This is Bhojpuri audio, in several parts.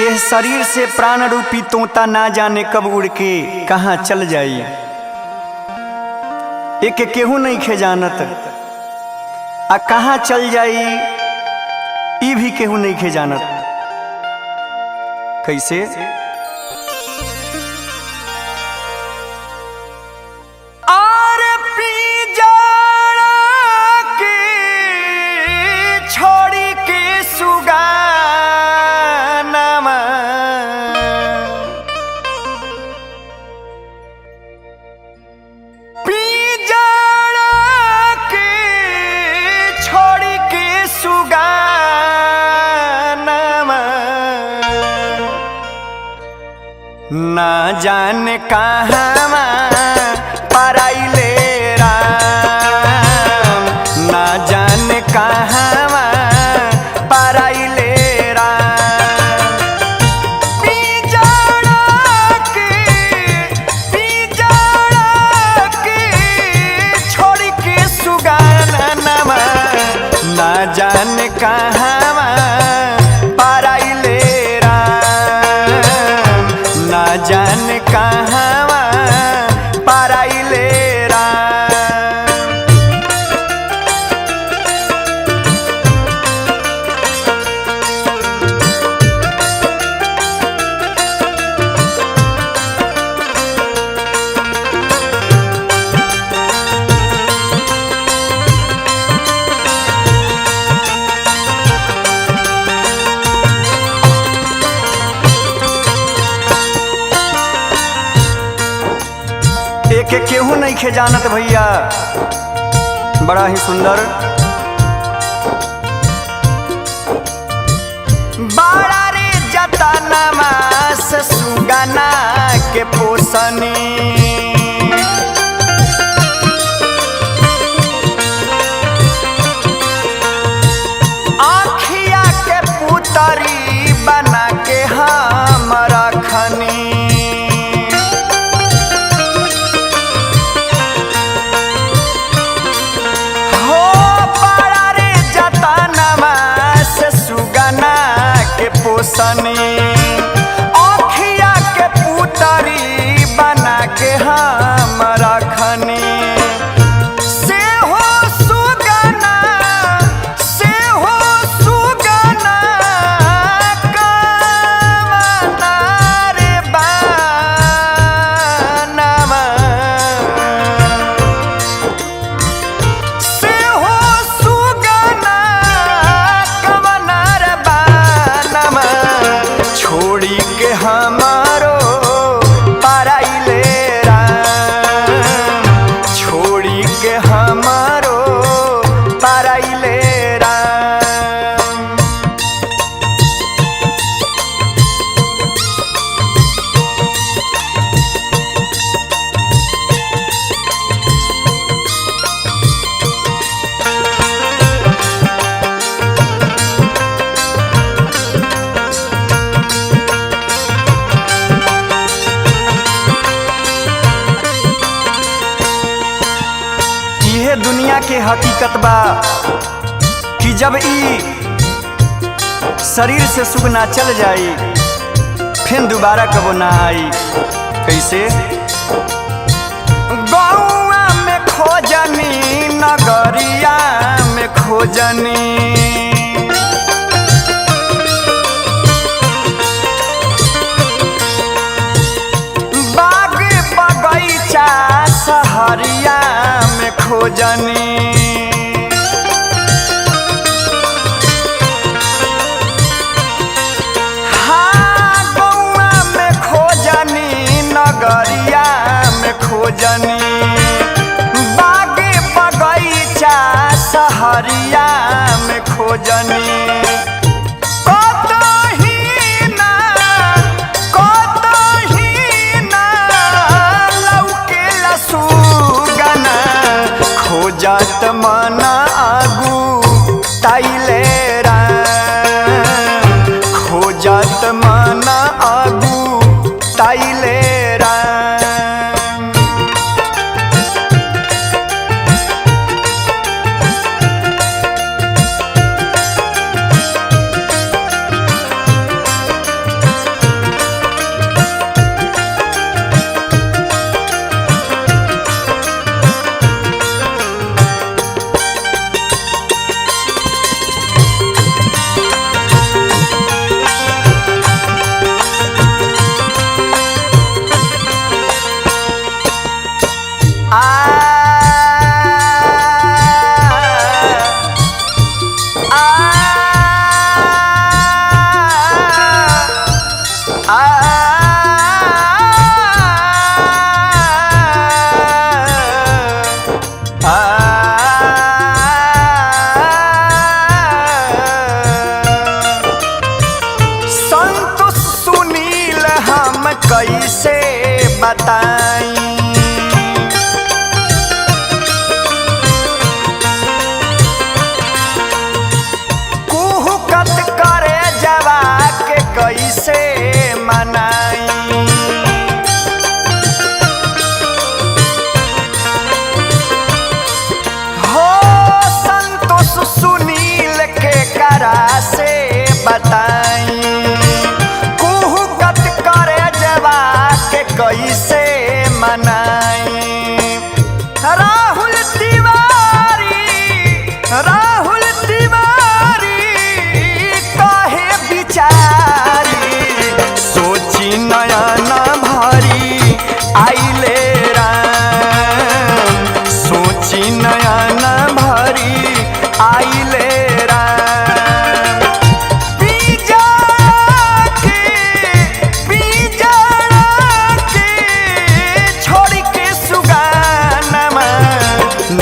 यह शरीर से प्राण रूपी तोता ना जाने कब उड़ के कहाँ चल जाई। एक केहू नहीं खे जानत आ कहाँ चल जाई ई भी केहू नहीं खे जानत। कैसे? ना जाने कहाँ पराइले राम, ना जाने कहाँ पराइले राम। पिंजड़ा के छोड़ के सुगानवा, ना जाने कहाँ पराइले ना जाने कहाँ पराइले के केहू नहीं खे जानत भैया। बड़ा ही सुंदर बड़ा रे जतनमा से सुगना के पोसनी, आँखिया के पुतरी बना के हम रखनी। पोसनी आँखिया के पुतरी बना के हम रखनी। से हो सुगना कामना रे बानवा, से हो सुगना कामना रे बानवा, छोड़ी के हमारो पराइले राम, छोड़ी के हमारो पराइले राम। दुनिया के हकीकत बा कि जब ई शरीर से सुगना चल जाई फिर दोबारा कबो ना आई। कैसे? गौआ में खोजनी नगरिया में खोजनी, बाग बगीचा सहरिया खोजनी, हाँ गौआ में खोजनी नगरिया में खोजनी, बाग बगीचा सहरिया में खोजनी। खोजत मना आगू ताइले राम, खोजत मना आगू ताइले राम।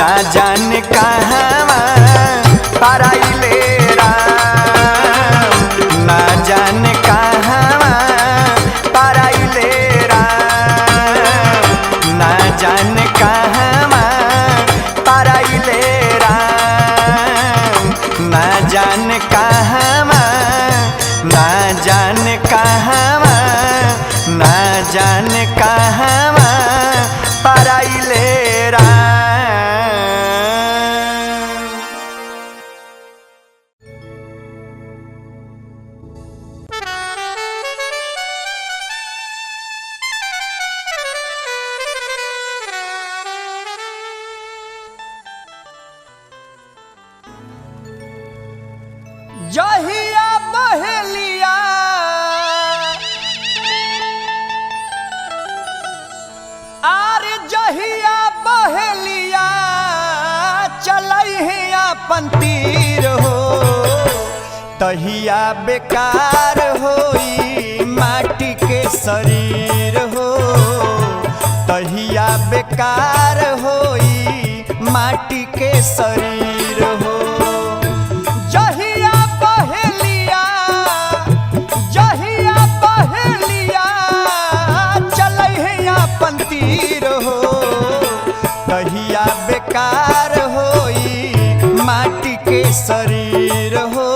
ना जाने कहवा पराइले राम, ना जाने कहवा पराइले राम, ना जाने कहवा पराइले राम, ना जाने कहवा, ना जाने कहवा, ना जाने कहवा पराइले राम। जहिया बहेलिया आरे जहिया बहेलिया चलई है अपन तीर हो, तहिया बेकार होई माटी के शरीर हो, तहिया बेकार होई माटी के शरीर हो। जहिया बहेलिया चलै है अपन तीर हो, तहिया बेकार होई माटी के शरीर हो,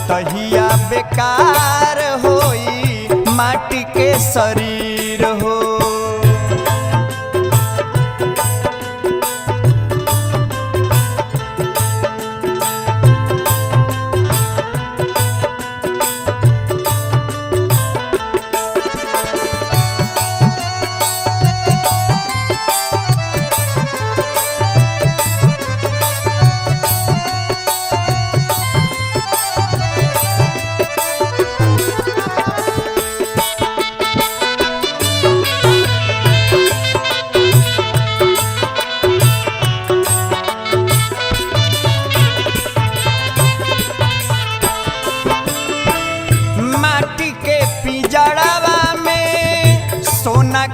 तहिया बेकार होई माटी के शरीर हो।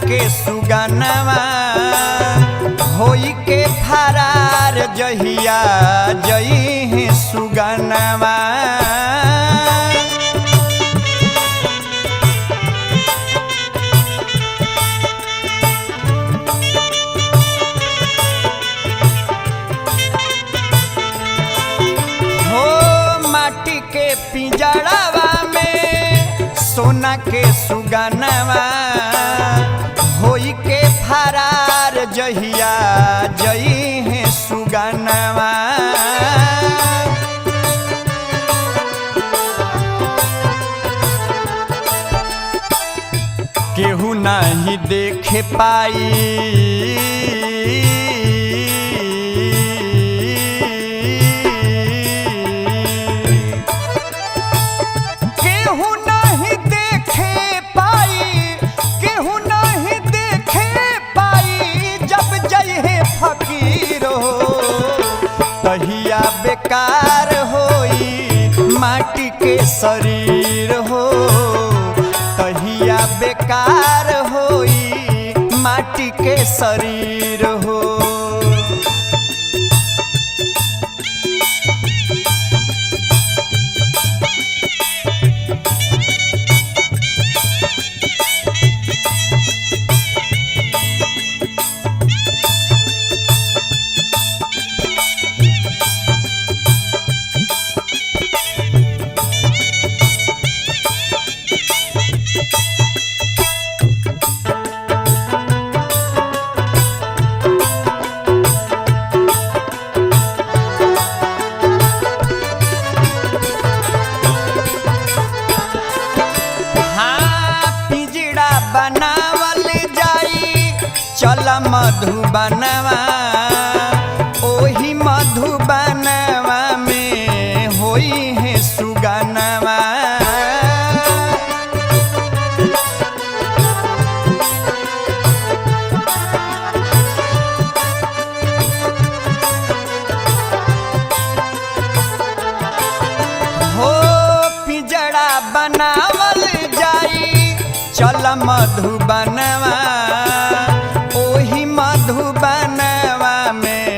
के सुगनवा होई के फरार जहिया जई है सुगनवा। हो माटी के पिंजड़वा में सोना के सुगनवा होई के फरार जहिया जई है सुगनवा। केहू नहीं देखे पाई तहिया बेकार होई माटी के शरीर हो, तहिया बेकार होई माटी के शरीर हो। बनावल जाई चल मधुबनवा, ओही मधुबनवा में होई है सुगनवा। हो पिंजड़ा बनावल जाई चल मधुबनवा, ओही मधुबनवा में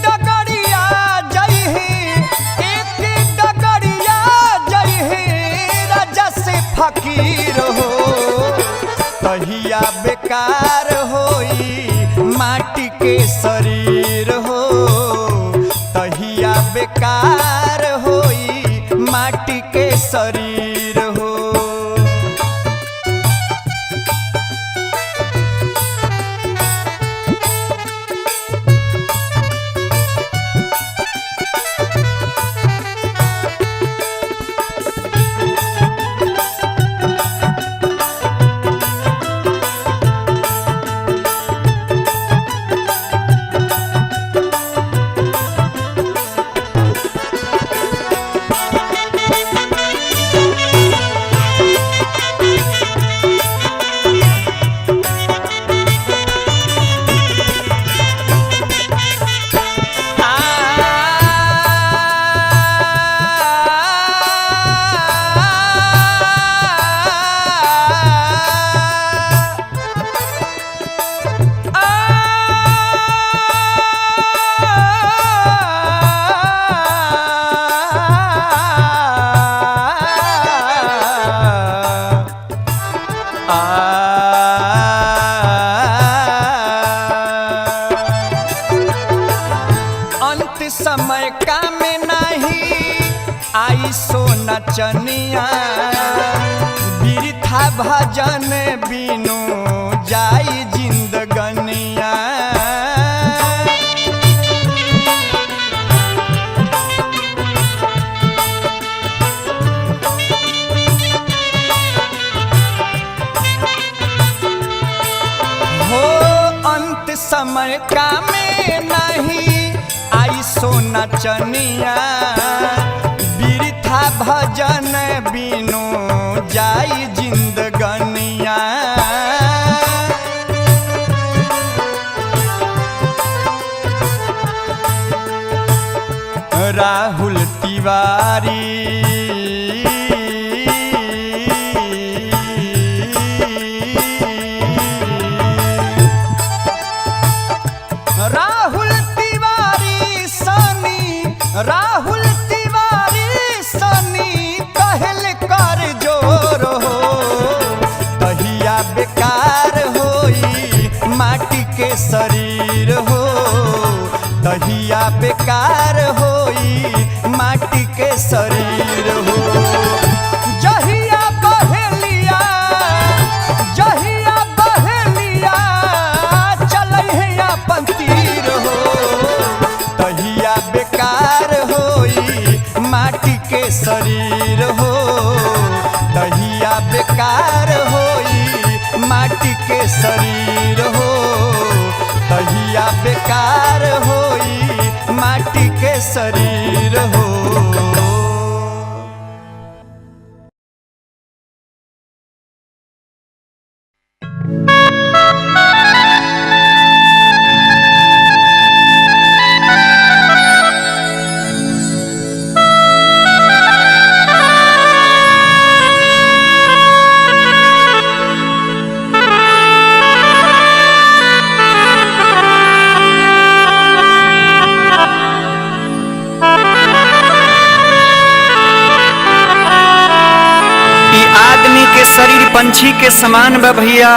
डगरिया एक डगरिया जइहे राजा से फकीर हो तहिया बेकार होई माटी के शरीर हो तहिया बेकार होई माटी के शरीर हो। अंत समय का में नहीं आई सोना चनिया बिरथा भजन बिनु जाई जिंदगनिया। समय का में नहीं आई सोना चनिया बिरथा भजन बिनु जाई जिंदगनिया। राहुल तिवारी राहुल तिवारी सनी कहल कर जोर हो तहिया बेकार होई माटी के शरीर हो तहिया बेकार होई माटी के शरीर हो। जहिया बहेलिया चलै है अपन तीर हो तहिया बेकार होई माटी के शरीर हो तहिया बेकार होई माटी के शरीर हो तहिया बेकार होई माटी के शरीर हो। शरीर पंछी के समान बा भैया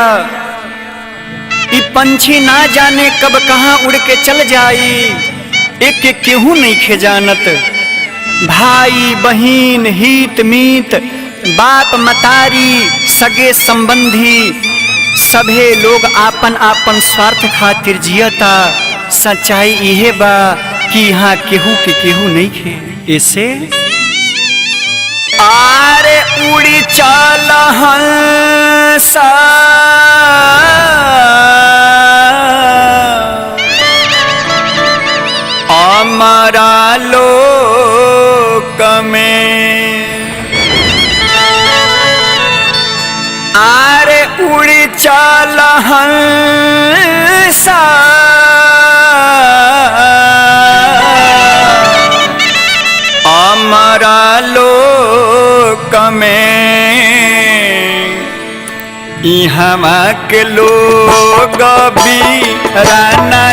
ई पंछी ना जाने कब कहाँ उड़ के चल जाई एक एक केहू नहीं खे जानत। भाई बहिन हित मीत बाप मतारी सगे संबंधी सभे लोग आपन आपन स्वार्थ खातिर जियता। सच्चाई इहे बा कि यहाँ केहू के केहू नहीं खे। ऐसे आरे उड़ी चल हंसा हमारा लोक में आरे उड़ी चल हंसा हमारा लोक में इहवा के लोग बीराना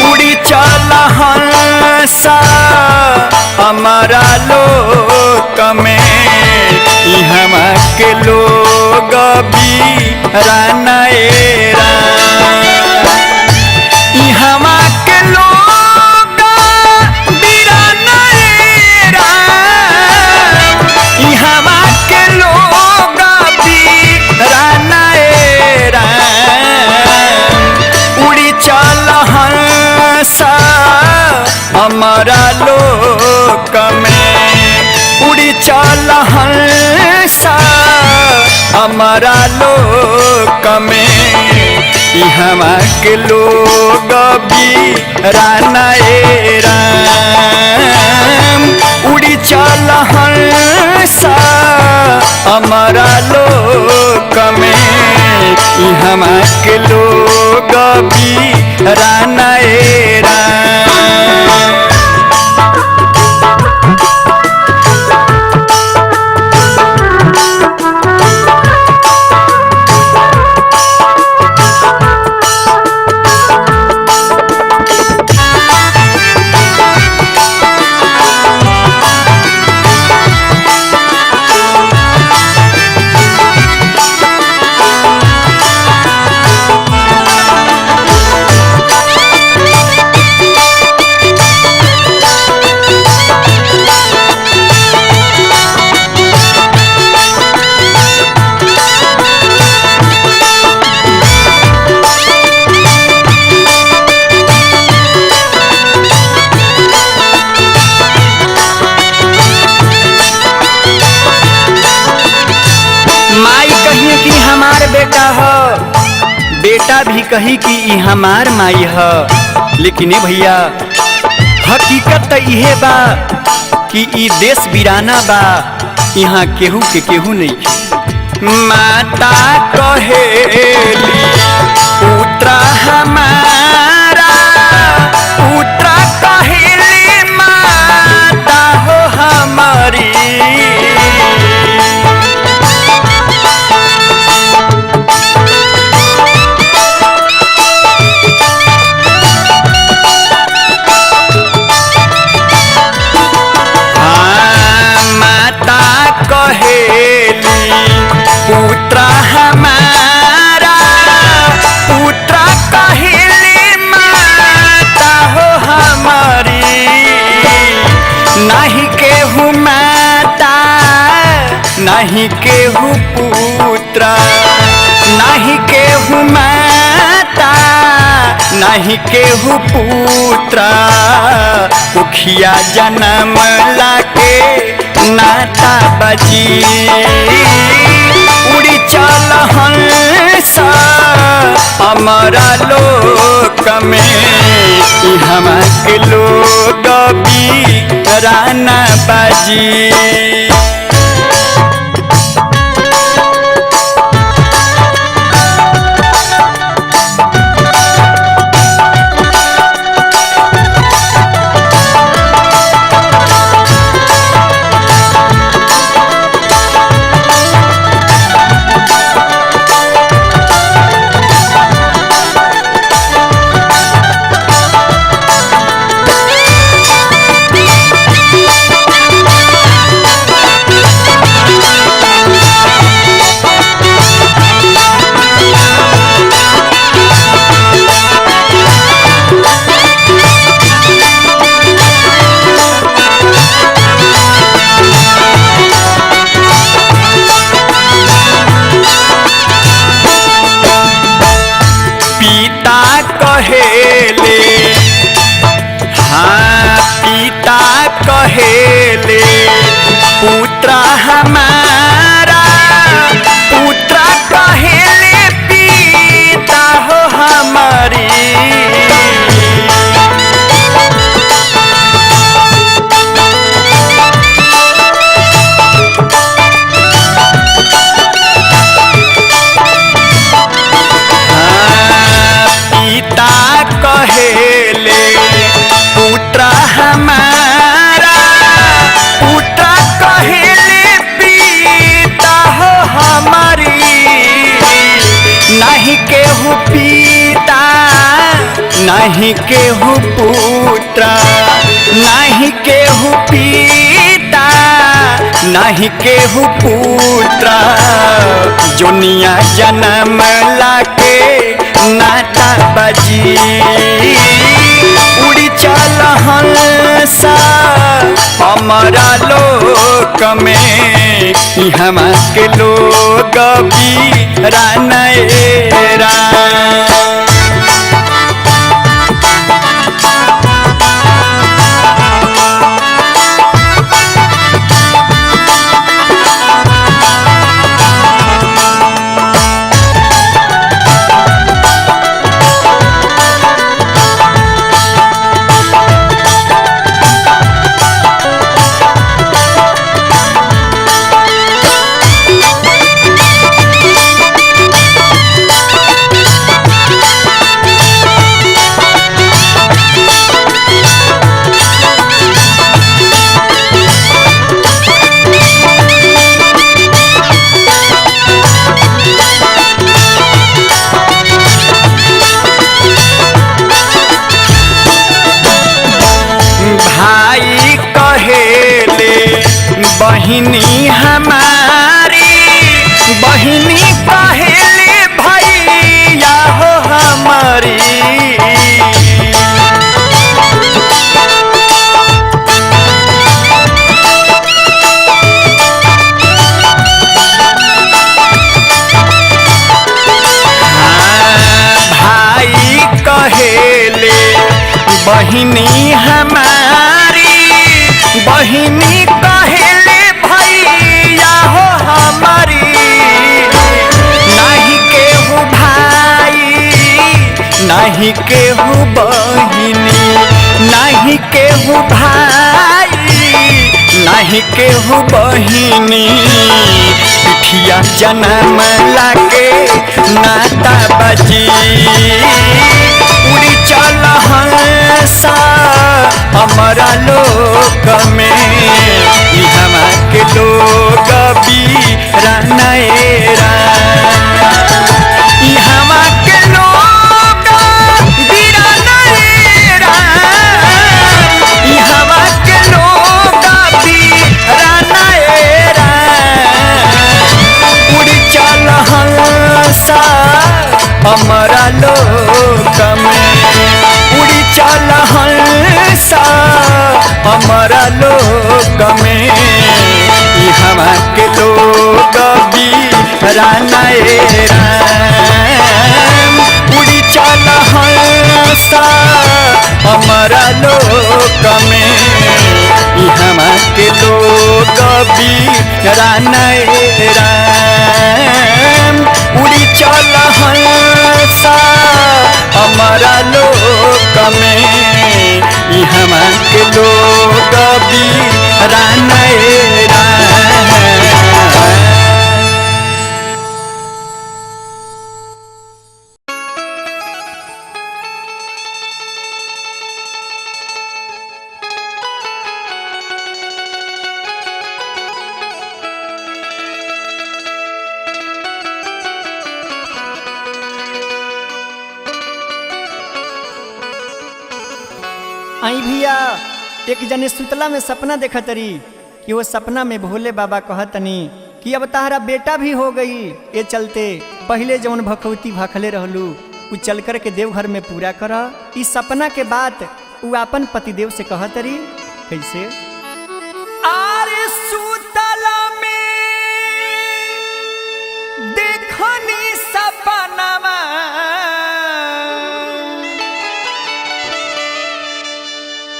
उड़ी चल हंसा हमारा लोक में इहवा के लोग बीराना इहवा के लोग बीराना इहवा के लोग बीराना उड़ी चल हंसा हमारा लोक में उड़ी चल हंसा हमारा लोक में इहवा के लोग बीराना उड़ी चल हंसा हमारा लोक में इहवा के लोग बीराना बेटा हो बेटा भी कही कि ई हमार माई है। लेकिन भैया हकीकत इहे बा कि ई देश वीराना बा, यहाँ केहू के केहू नहीं। माता कहेली पुत्रा हमारा, पुत्रा कहेली माता हो हमारी। पुत्रा हमारा, पुत्रा कहेली माता हो हमारी। नहीं केहू माता नहीं केहू पुत्रा, नहीं केहू माता नहीं केहू पुत्रा। उखिया जन्म लाके नाता बजी, उड़ी चल हंसा हमारा लोक में। हम के लोग वीराना बाजी। नहीं केहू पुत्र नहीं केहू पिता नहीं केहू पुत्र जोनिया जन्म लाके नाता बजी उड़ी चल हंसा हमारा लोक में हम के लोग बीरा नएरा बहिनी हमारी बहिनी पहले भैया हो हमारी भाई कहेले बहिनी हमारी बहिनी कहेले भैया हो हमारी नहीं केहू भाई नहीं केहू बहिनी नहीं केहू भाई नहीं केहू बहिनी पिठिया जन्म लाके नाता बजी उड़ी चल हंसा हमारा लोक में हम के लोग बीरा नएरा हम के लोग बीरा नएरा हम के लोग बीरा नएरा उड़ी चल हंसा हमारा लोक में उड़ी चल हंसा हमारा लोक में हम के लोग बीरा नएरा उड़ी चल हंसा हमारा लोक में हम के लोग बीरा नएरा उड़ी चल हंसा हमारा लोक में हम के लोग बीरा नएरा आई भैया एक जने सुतला में सपना देखा तरी कि वो सपना में भोले बाबा कहतनी कि अब तारा बेटा भी हो गई ये चलते पहले जौन भखवती भखले रहलू उ चल कर के देवघर में पूरा कर। इस सपना के बाद उ अपन पतिदेव से कहतरी कैसे आरे सुतला में देखनी सपनावा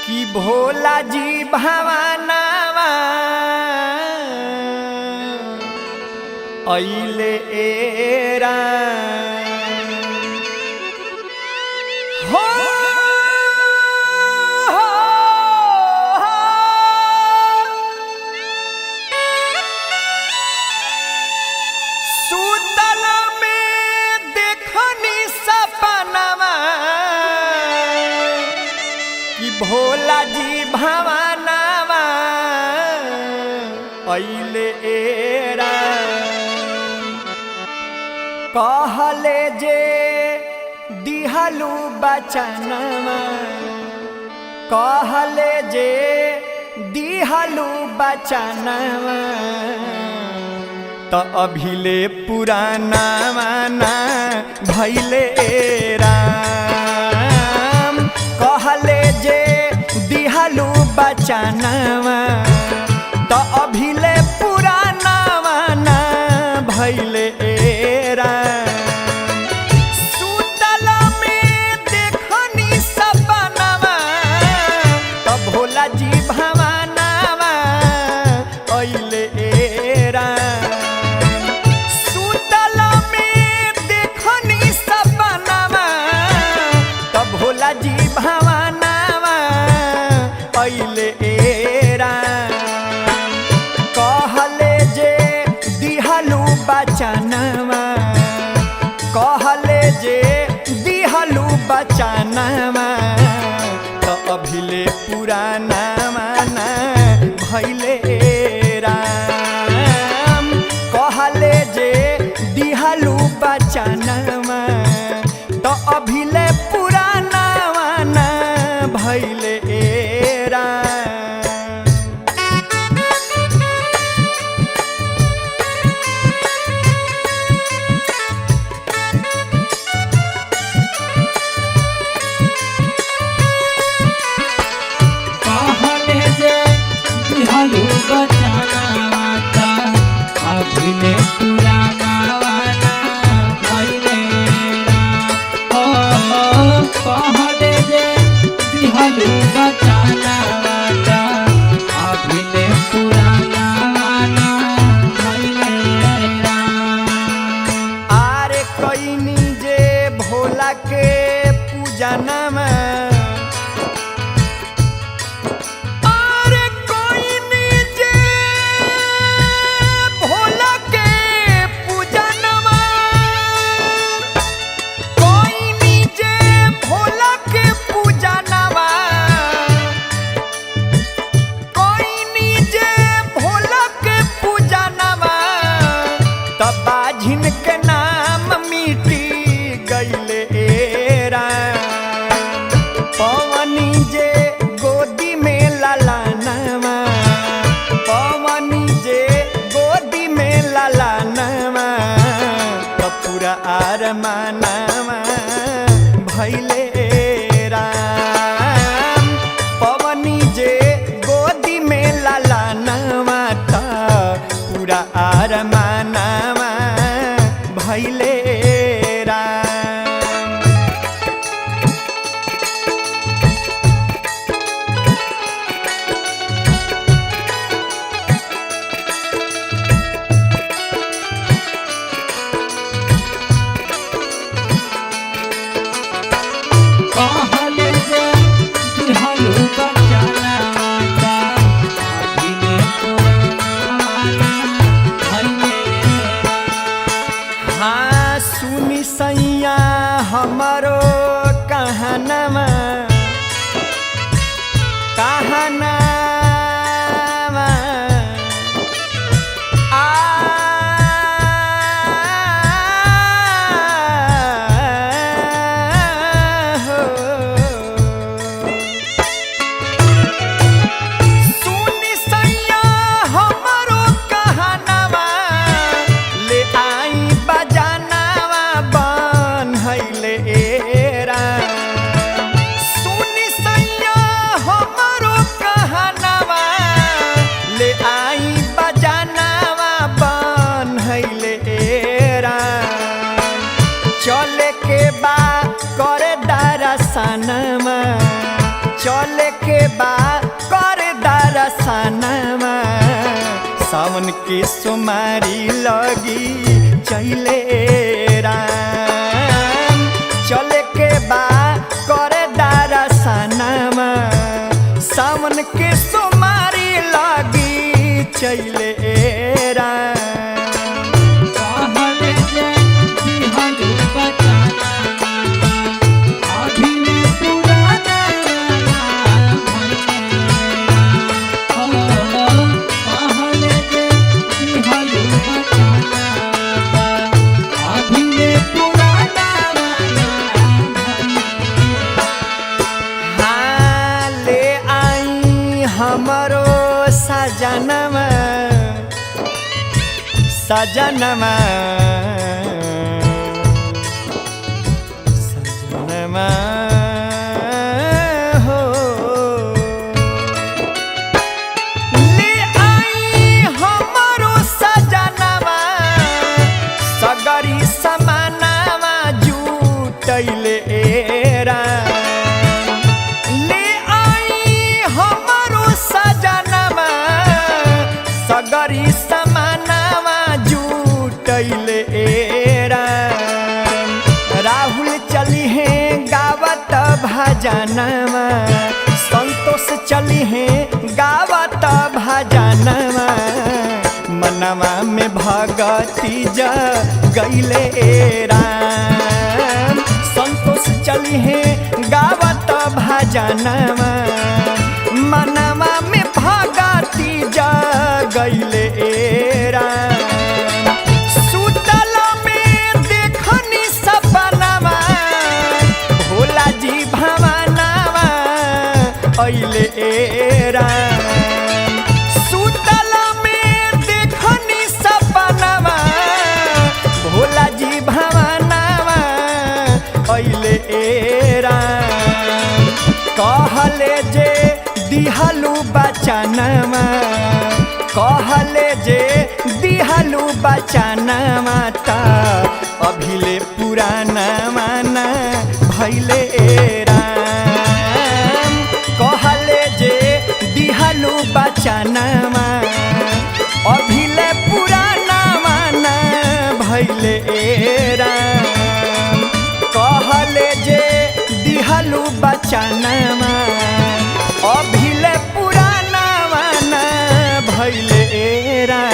कि भोला जी भवानावा अइले एरा हो सुतल में देखनी सपनावा कि भोला जी भवानावा अइले एरा कहले जे दिहलू बचनवा कहले जे दिहलू बचनवा तो अभिले पुराना माना भैले राम कहले जे दिहलू बचनवा तो अभिले पुराना माना भैले राम सुतल में देखनी सपनवा तो भोला जी भवानवा अइले राम सुतल में देखनी सपनवा तो भोला जी भवानवा अइले राम कहले जे दिहलू बचनवा कहले जे दिहलू बचनवा तो अभिले पुराना माना भैले राम कहले जे दिहलू बचनवा तो अभिले पुराना माना भैले राम दिहलू बचनवा तो अभिले पुराना माना भैले राम कहले जे दिहलू बचनवा तो अभिले पुराना माना भैले राम आरे कईनी जे भोला के पूजनमा जिनके नाम मिटी गईले राम पवनी जे गोदी में ललानवा पवनी जे गोदी में ललानवा तो पूरा आरमानवा भैले राम पवनी जे गोदी में ललानवा तो पूरा आरमानवा भैले राम कहले जे दिहलू बचनवा तो अभिले पुराना माना भैले हाँ सुनी सैया हमारो कहनवा कहनवा आ हो सुनी सैया हमारो कहनवा ले आई बजानवा बनैले राम सुनी सैया हमारो कहनवा ले आई बजानवा बनैले राम चले के बा करे दरसनवा चले के बा करे दरसनवा सावन के सोमारी लगी चले राम चले के बा करे दरसनवा सावन के सोमारी लगी चले राम कहले जे दिहलू बचनवा तो अभिले पुराना माना भैले राम कहले जे दिहलू बचनवा तो अभिले पुराना माना सजनमा सजनमा सजनमा हो ले आई हमरो सजनमा सगरी समानामा जुटैले ले आई हमरो सजनमा सगरी समानामा जुटैले राहुल चली है गावत भजनमा संतोष चली है गावत भजनमा मनवा में भगती जगैले राम संतोष चली है गावत भजनमा मनवा में भगती जगैले राम सुतल में देखनी सपनामा भोला जी भवनवा अइले राम सुतल में देखनी सपनामा भोला जी भवनवा अइले राम कहले जे दिहलु बचनमा कहले जे दिहलु बचनमा ता अभिले पुराना माना भैले राम कहले जे दिहलु बचनमा अभिले पुराना माना भैले राम कहले जे दिहलु बचनमा अभिले पुराना माना भैले राम।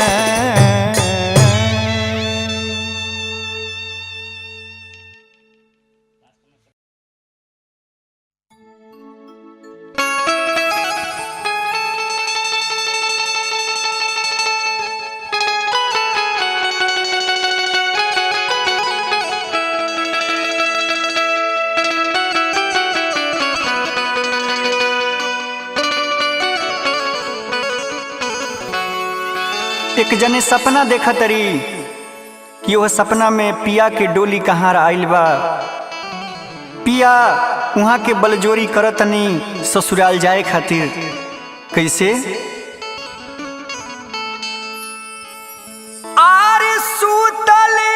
एक जने सपना देखा तरी कि वह सपना में पिया के डोली कहाँ आइल बा पिया वहाँ के बलजोरी करतनी ससुराल जाए खातिर कैसे आरे सुतले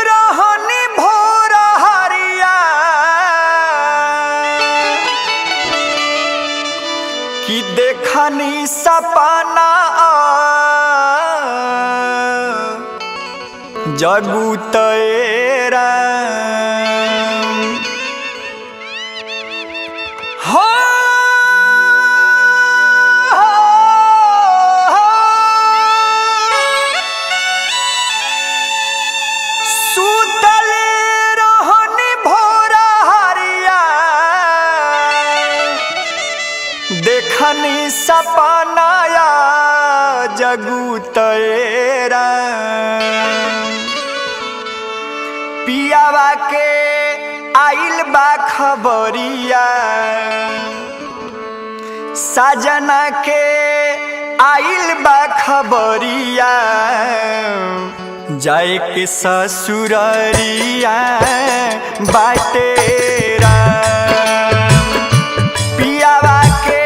रहनी भोर हरिया कि देखनी सपना जगू तेरा हो सुतले रहनी भोर हरिया देखनी सपनाया जगू तेरा पियावा के आइल बा खबरिया साजना के आइल बा खबरिया जाए के ससुररिया बाटेरा पियावा के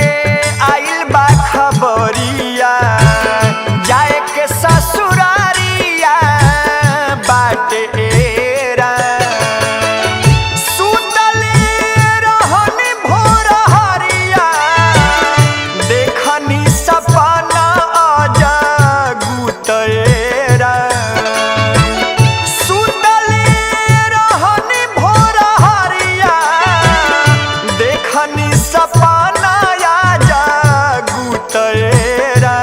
आइल बा खबरिया जाए के ससुररिया बाटेरा सुतले रहनी भोर हरिया देखनी सपना जगू तेरा सुतले रहनी भोर हरिया देखनी सपना जगू तेरा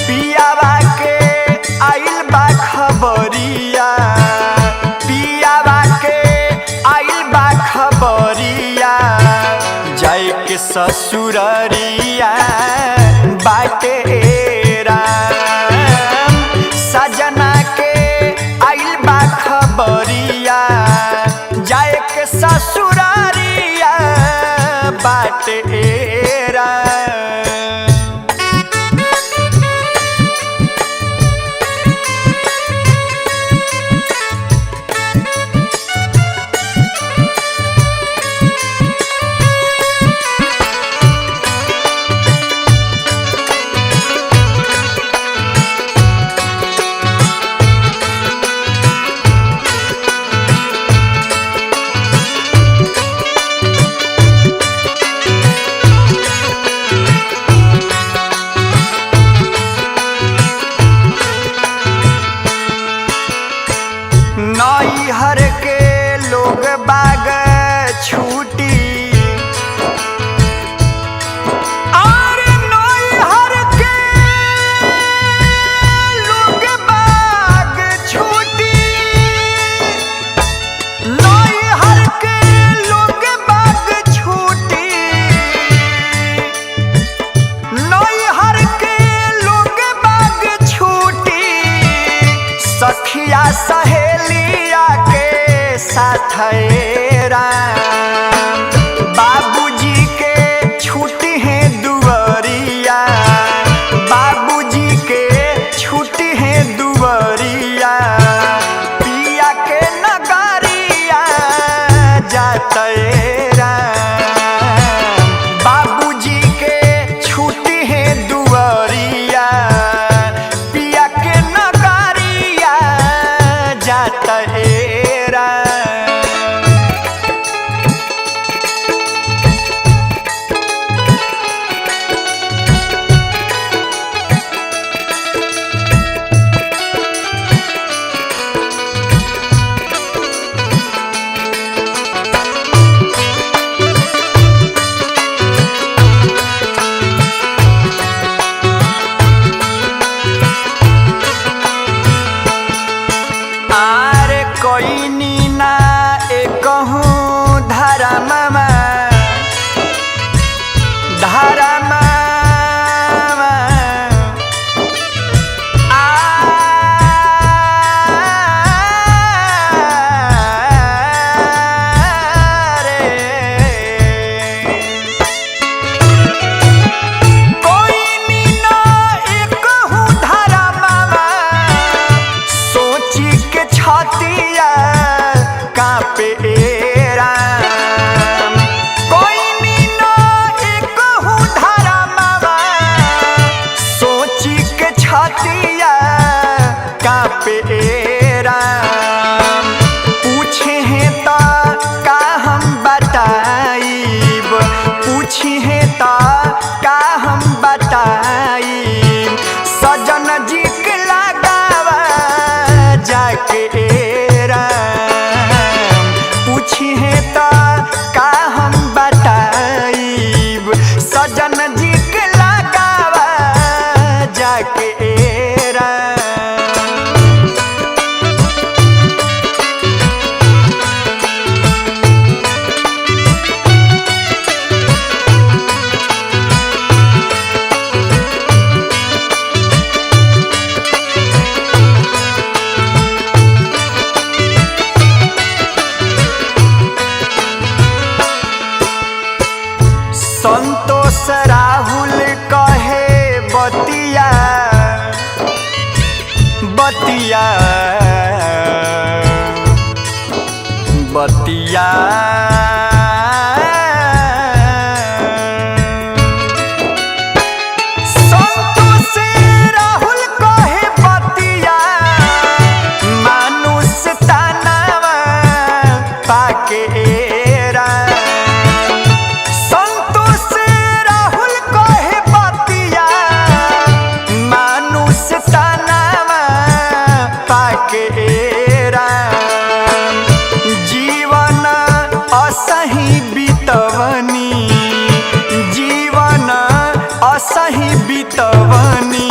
पियावा के आइल बा खबरिया पियावा के आइल बा खबरिया जाए के ससुररिया बाटेरा सजना के आइल बा खबरिया जाए के ससुररिया बाटेरा है राम। बाबूजी के छुट्टी है दुआरिया, बाबूजी के छुट्टी है दुआरिया, पिया के नगरिया जात है राम। बाबूजी के छुट्टी है दुआरिया, पिया के नगरिया जात है राम। आरे कोई नीना एकहूँ धारा मामा, धारा मामा कोई नीना एकहूँ धारा मामा, सोची के छातिया कांपे राम। कोई नीना एकहूँ धारा मामा, सोची के छातिया कांपे राम। पूछे हैं ता का हम बताइब, पूछे हैं ता का हम बताइब, सजन जी के लगावा जाके राम। पूछी है ता का हम बताइब, सजन जी के लगावा जाके राम। संतोष राहुल कहे बतिया, बतिया बतिया संतोष राहुल कहे बतिया, मानुष तानावा पाके राम। संतोष राहुल कहे बतिया, मानुष तानावा पाके राम। जीवन असही बितवनी, जीवन असही बितवनी,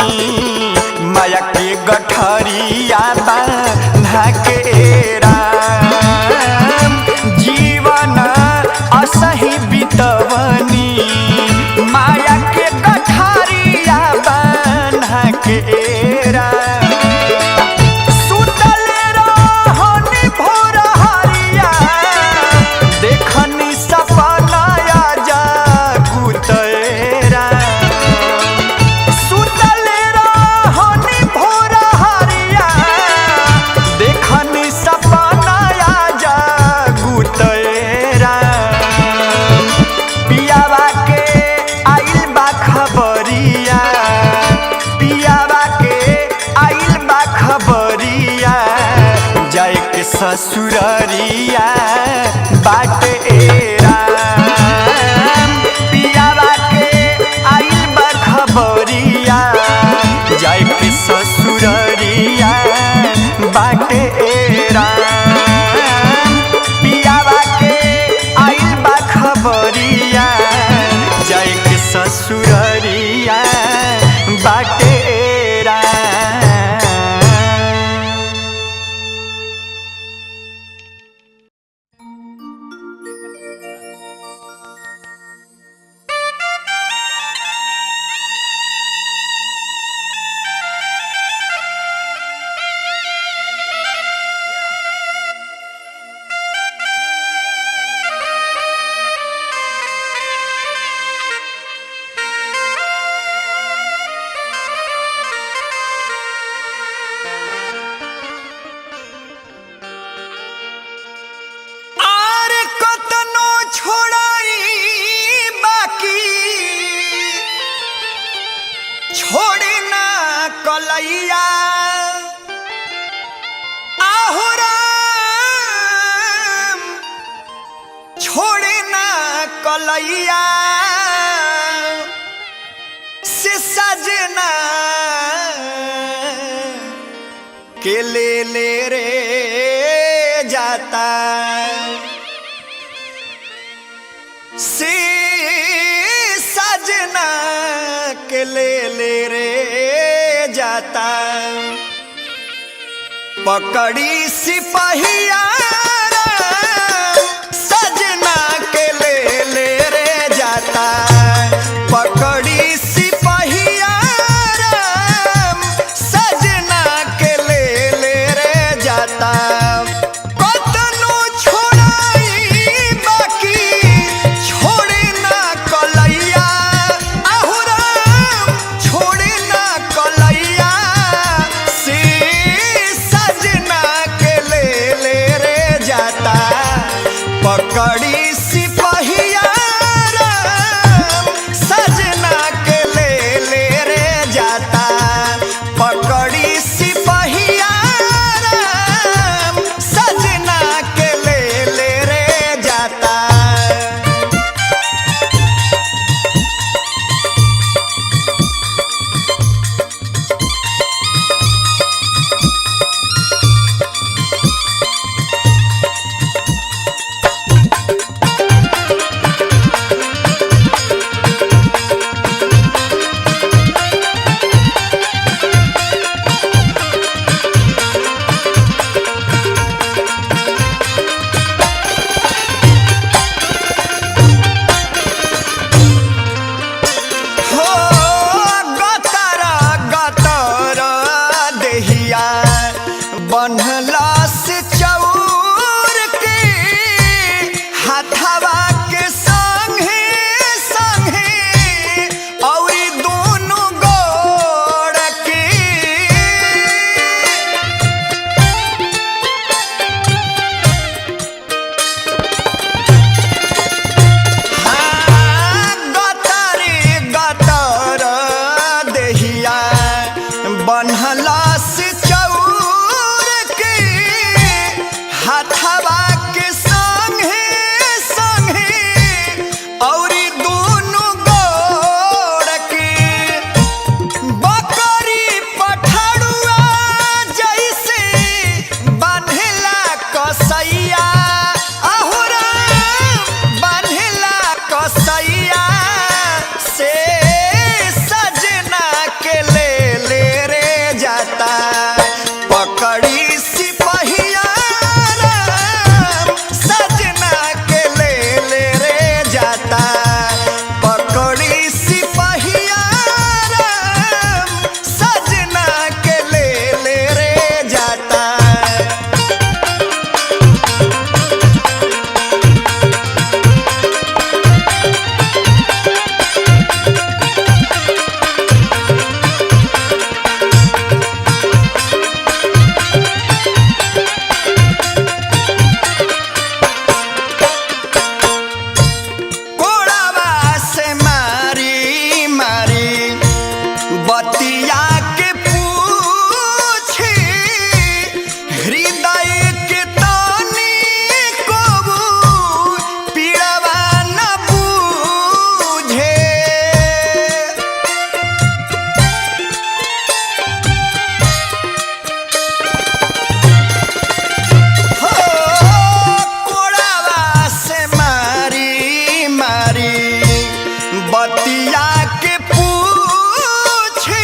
माया के गठरिया बांधा के राम। जीवन असही बितवनी, माया के गठरिया बांधा के राम। सुतल रहनी भोर हरिया, देखनी सपना जागुत राम। सुतल रहनी भोर हरिया, देखनी सपना जागुत राम। पियावा के आइल बा खबरिया, पियावा के आइल बा खबरिया, जाए के ससुररिया बाटे राम। पियावा के आइल बा खबरिया, जाए के ससुररिया बाटे राम। पियावा के आइल बा खबरिया, जाए के ससुररिया बाटे राम। कलैया आहुराम छोड़े ना कलैया से सजना के ले रे जाता से सजना के ले रे जाता पकड़ी सिपहिया सजना के ले रे जाता पकड़ी सिपहिया सजना के ले रे जाता कतनो छोड़ाई बाकी छोड़े ना कलैया आहुराम छोड़े ना कलैया से सजना के ले रे जाता पकड़ी सिपहिया सजना के ले रे जाता पकड़ी सिपहिया सजना के ले रे जाता हो गतर गतर देहिया बनला से चौर के हाथवा के संगे संगे और दोनों गोड़ के गतरे गतर देहिया बनहला से चौर के हाथवा के संगे संगे और दोनों गोड़ के बकरी पठड़ुआ जैसे बांधेला कसैया आहुराम बांधेला कसैया से सजना के ले रे जाता पकड़ी सिपहिया सजना के ले रे जाता पकड़ी सिपहिया सजना के ले रे जाता कोड़ावा से मारी मारी बतिया के पूछी हृदय के तानी को पीड़वा न बूझे हो कोड़ावा से मारी मारी बतिया के पूछी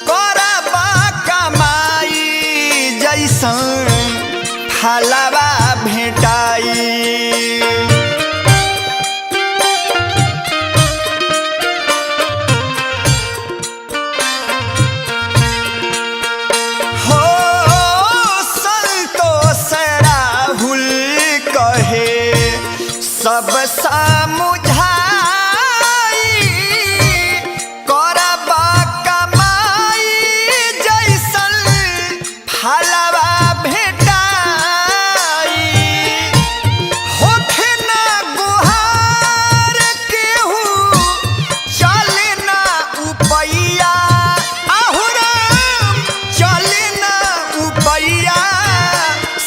करबा कमाई जैसन फलवा भेटाई। हो संतोष राहुल कहे सब समुझाई, करबा कमाई जैसन फलवा भेटाई। होखे ना गुहार केहू चले ना उपैया, आहुराम चले ना उपैया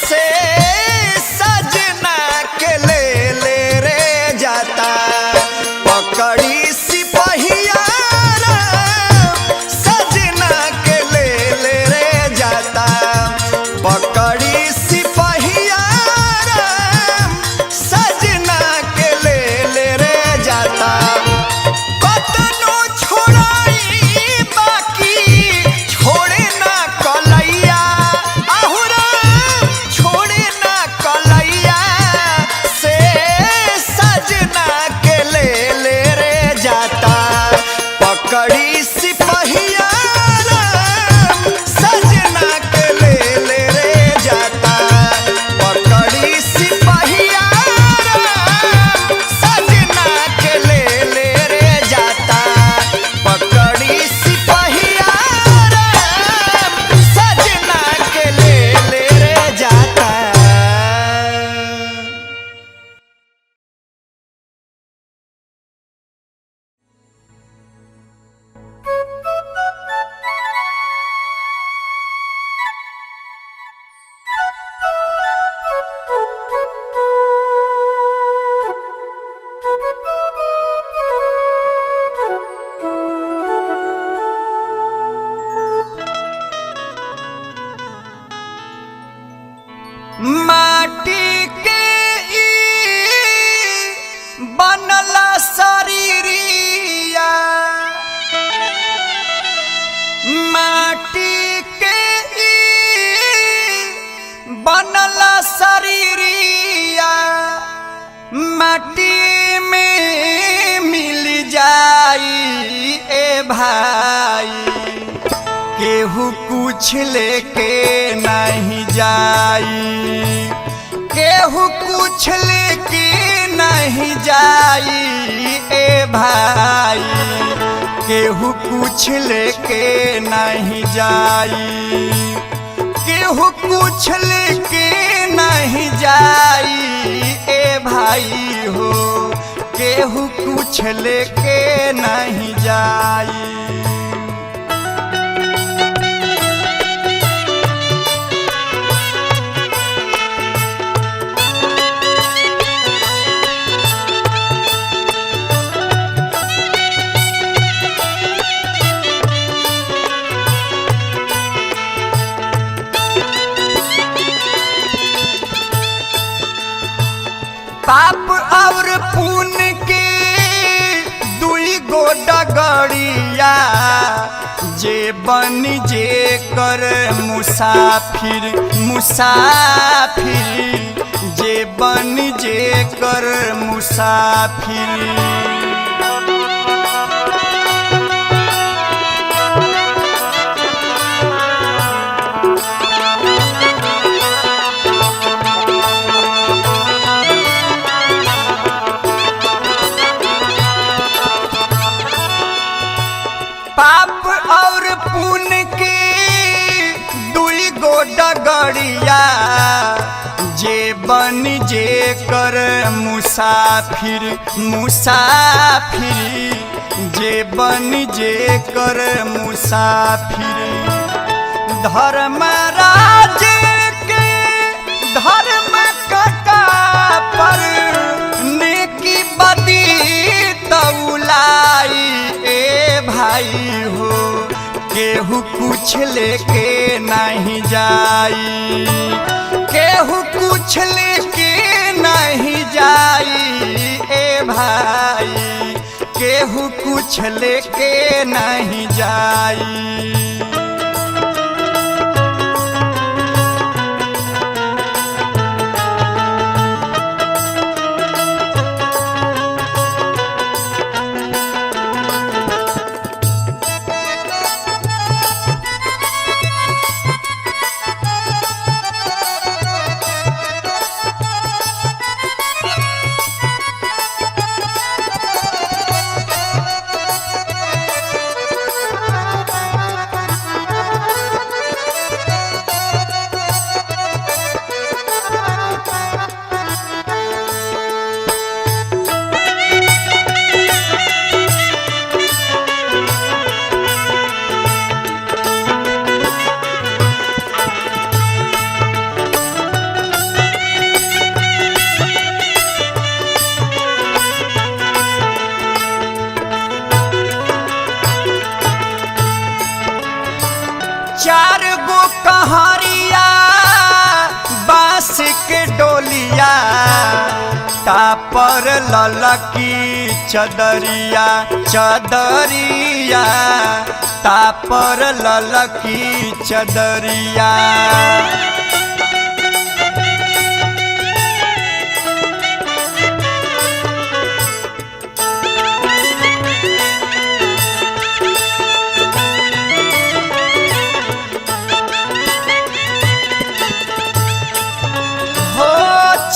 से सजना के ले ले रे जाता। पकड़ी सिपहिया राम सजना के ले ले रे जाता। पकड़ी सिपहिया राम सजना के ले ले रे जाता। कतनो छोड़ाई बाकी छोड़े ना कलैया, आहुराम छोड़े ना कलैया से सजना के ले ले रे जाता। पकड़ी सिपहिया राम सजना के ले ले रे जाता। पकड़ी सिपहिया राम सजना के ले ले रे जाता। पकड़ी सिपहिया राम सजना के ले ले रे जाता। माटी के ई बनला शरीरिया, माटी के ई बनला शरीरिया। माटी में मिल जाई ए भाई, केहू कुछ लेके नहीं जाई। केहू कुछ लेके नहीं जाई ए भाई, केहू कुछ लेके नहीं जाई। केहू कुछ लेके नहीं जाई ए भाई हो, केहू कुछ लेके नहीं जाई। पाप और पुण्य के दुई गो डगड़िया, जे बन जे कर मुसाफिर मुसाफिर, जे बन जे कर मुसाफिर। पाप और पुण्य के दुई गो डगड़िया, जे बन जे कर मुसाफिर मुसाफिर, जे बन जे कर मुसाफिर। धर्मराज के धर्म कटा पर नेकी बदी तौलाई ए भाई हो, केहू कुछ लेके नहीं जाई। केहू कुछ लेके नहीं जाई ए भाई, केहू कुछ लेके नहीं जाई। चार गो कहरिया बांस के डोलिया तापर ललकी चदरिया चदरिया तापर ललकी चदरिया।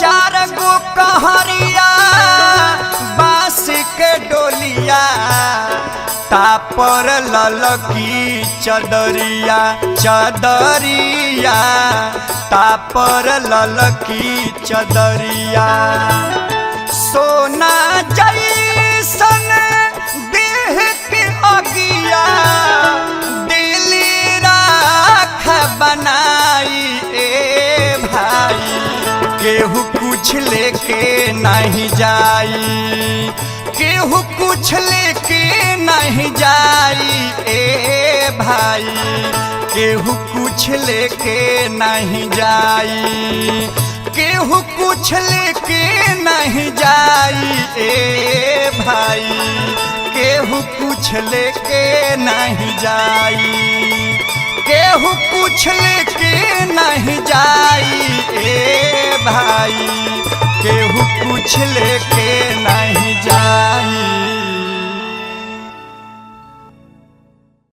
चार गो कहरिया बांस के डोलिया तापर ललकी चदरिया चदरिया तापर ललकी चदरिया। सोना जैसन देह के अगिया दिली राख बनाई ए भाई। केहू कुछ लेके नहीं जाई, केहू कुछ लेके नहीं जाई ए भाई। केहू कुछ लेके नहीं जाई, केहू कुछ लेके नहीं जाई ए भाई। केहू कुछ लेके नहीं जाई, केहू कुछ लेके नहीं जाई ए भाई। केहू कुछ लेके नहीं जाई।